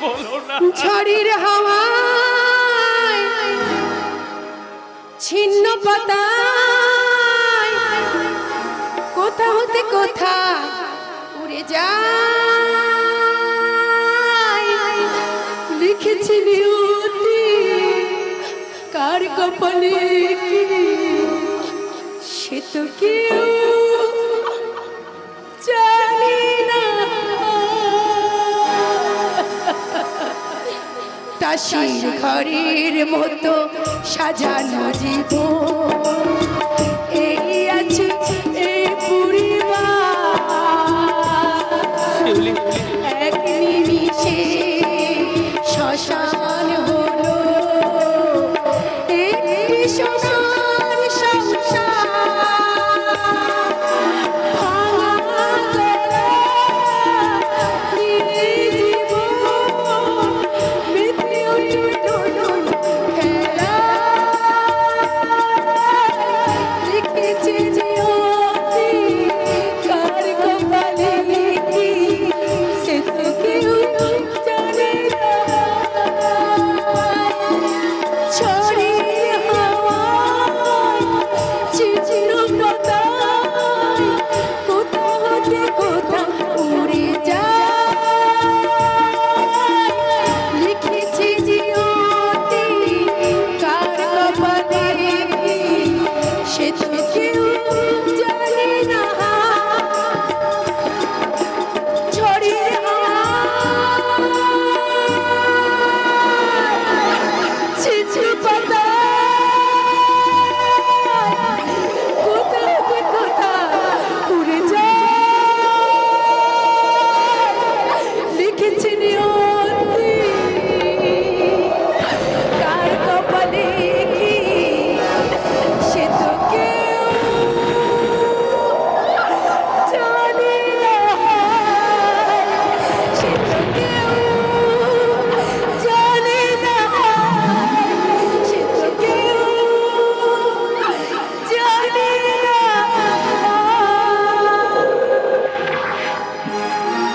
বলো না। ঝড়ের হাওয়ায় ছিন্ন পাতায় কোথা হতে কোথা উড়ে যায়। লিখেছি নিয়তি কার কপালে কি সে তো কেউ জানি না। তাসির ঘরের মতো সাজানো জীবন এই আছে এই পরিবার এক নিমিষে শ্মশান